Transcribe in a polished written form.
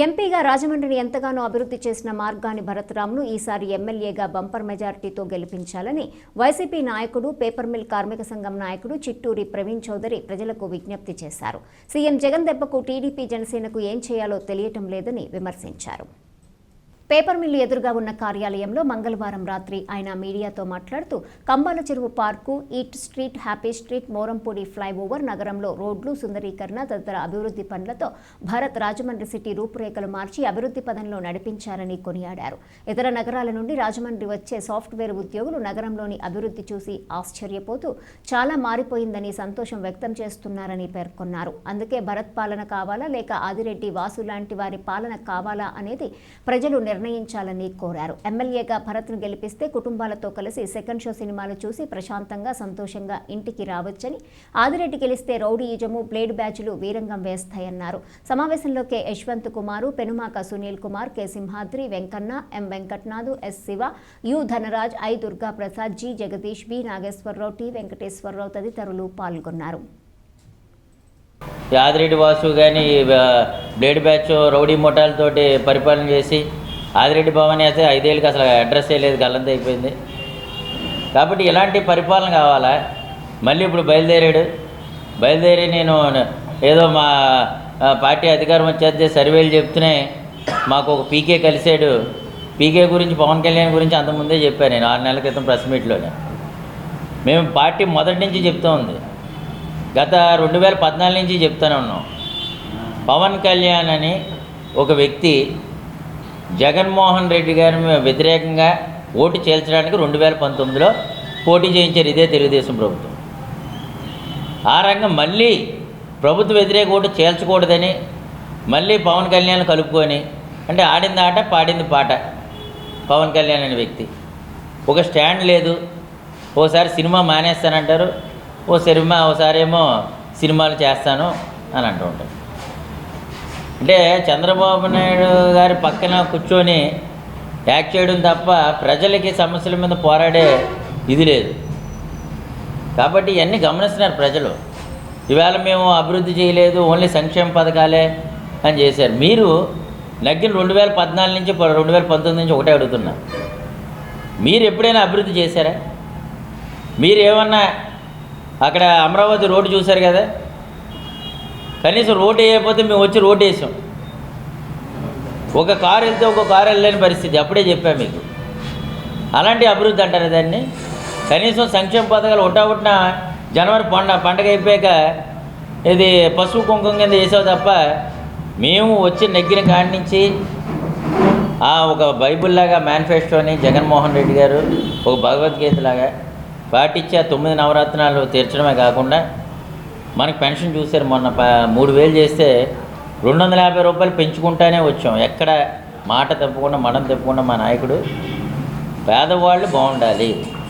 ఎంపీగా రాజమండ్రిని ఎంతగానో అభివృద్ధి చేసిన మార్గాని భరత్రామ్ను ఈసారి ఎమ్మెల్యేగా బంపర్ మెజారిటీతో గెలిపించాలని వైసీపీ నాయకుడు పేపర్ మిల్ కార్మిక సంఘం నాయకుడు చిట్టూరి ప్రవీణ్ చౌదరి ప్రజలకు విజ్ఞప్తి చేశారు. సీఎం జగన్ దెబ్బకు టీడీపీ జనసేనకు ఏం చేయాలో తెలియటం లేదని విమర్శించారు. పేపర్ మిల్లు ఎదురుగా ఉన్న కార్యాలయంలో మంగళవారం రాత్రి ఆయన మీడియాతో మాట్లాడుతూ కంబాల చెరువు park, eat street, happy street, Morampudi flyover, నగరంలో రోడ్లు సుందరీకరణ తదితర అభివృద్ధి పనులతో భారత్ రాజమండ్రి సిటీ రూపురేఖలు మార్చి అభివృద్ధి పదంలో నడిపించారని కొనియాడారు. ఇతర నగరాల నుండి రాజమండ్రి వచ్చే సాఫ్ట్వేర్ ఉద్యోగులు నగరంలోని అభివృద్ధి చూసి ఆశ్చర్యపోతూ చాలా మారిపోయిందని సంతోషం వ్యక్తం చేస్తున్నారని పేర్కొన్నారు. అందుకే భరత్ పాలన కావాలా లేక ఆదిరెడ్డి వాసు లాంటి వారి పాలన కావాలా అనేది ప్రజలు నిర్ణయించాలని కోరారు. ఎమ్మెల్యేగా భరత్ను గెలిపిస్తే కుటుంబాలతో కలిసి సెకండ్ షో సినిమాలు చూసి ప్రశాంతంగా సంతోషంగా ఇంటికి రావచ్చని, ఆదిరెడ్డి గెలిస్తే రౌడీయిజము, బ్లేడ్ బ్యాచ్లు వీరంగం వేస్తాయన్నారు. సమావేశంలో K Yashwant Kumar, Penumaka Sunil Kumar, K Simhadri, Venkanna, M Venkatnath, S Shiva, U Dhanraj, I Durga Prasad, G Jagdish, B Nageswara Rao, T Venkateswara Rao తదితరులు పాల్గొన్నారు. ఆదిరెడ్డి వాసు కానీ బ్లేడ్ బ్యాచ్ రౌడీ ముఠాలతోటి పరిపాలన చేసి ఆదిరెడ్డి భవన్ అయితే 5 ఏళ్ళకి అసలు అడ్రస్ చేయలేదు, గల్లంత అయిపోయింది. కాబట్టి ఇలాంటి పరిపాలన కావాలా? మళ్ళీ ఇప్పుడు బయలుదేరి నేను ఏదో మా పార్టీ అధికారం వచ్చేది సర్వేలు చెప్తూనే మాకు ఒక పీకే కలిసాడు. పీకే గురించి, పవన్ కళ్యాణ్ గురించి అంతకుముందే చెప్పాను నేను 6 నెలల క్రితం ప్రెస్ మీట్లోనే. మేము పార్టీ మొదటి నుంచి చెప్తూ ఉంది, గత 2014 నుంచి చెప్తూనే ఉన్నాం. పవన్ కళ్యాణ్ అని ఒక వ్యక్తి జగన్మోహన్ రెడ్డి గారి వ్యతిరేకంగా ఓటు చేల్చడానికి 2019లో పోటీ చేయించారు ఇదే తెలుగుదేశం ప్రభుత్వం. ఆ రంగం మళ్ళీ ప్రభుత్వ వ్యతిరేక ఓటు చేల్చకూడదని మళ్ళీ పవన్ కళ్యాణ్ కలుపుకొని, అంటే ఆడింది ఆట పాడింది పాట. పవన్ కళ్యాణ్ అనే వ్యక్తి ఒక స్టాండ్ లేదు. ఓసారి సినిమా మానేస్తానంటారు, ఓసారేమో సినిమాలు చేస్తాను అని అంటూ ఉంటారు. అంటే చంద్రబాబు నాయుడు గారి పక్కన కూర్చొని యాక్ట్ చేయడం తప్ప ప్రజలకి సమస్యల మీద పోరాడే ఇది లేదు. కాబట్టి ఇవన్నీ గమనిస్తున్నారు ప్రజలు. ఇవాళ మేము అభివృద్ధి చేయలేదు, ఓన్లీ సంక్షేమ పథకాలే అని చేశారు. మీరు నగ్గిన 2014 నుంచి 2019 నుంచి ఒకటే అడుగుతున్నా, మీరు ఎప్పుడైనా అభివృద్ధి చేశారా? మీరు ఏమన్నా అక్కడ అమరావతి రోడ్డు చూశారు కదా, కనీసం రోడ్డు వేయకపోతే మేము వచ్చి రోడ్డు వేసాం. ఒక కారు వెళ్తే ఒక కారు వెళ్ళలేని పరిస్థితి, అప్పుడే చెప్పాను మీకు. అలాంటి అభివృద్ధి అంటారు దాన్ని. కనీసం సంక్షేమ పథకాలు ఒకటా జనవరి పండగ అయిపోయాక ఇది పసుపు కుంకుమ కింద వేసావు తప్ప, మేము వచ్చి నెగ్గిన కాడి నుంచి ఒక బైబిల్లాగా మేనిఫెస్టోని జగన్మోహన్ రెడ్డి గారు ఒక భగవద్గీతలాగా పాటించి 9 నవరత్నాలు తీర్చడమే కాకుండా మనకు పెన్షన్ చూశారు. మొన్న 3000 చేస్తే 250 రూపాయలు పెంచుకుంటానే వచ్చాం. ఎక్కడ మాట తప్పకుండా మనం తప్పకుండా మా నాయకుడు పేదవాళ్ళు బాగుండాలి,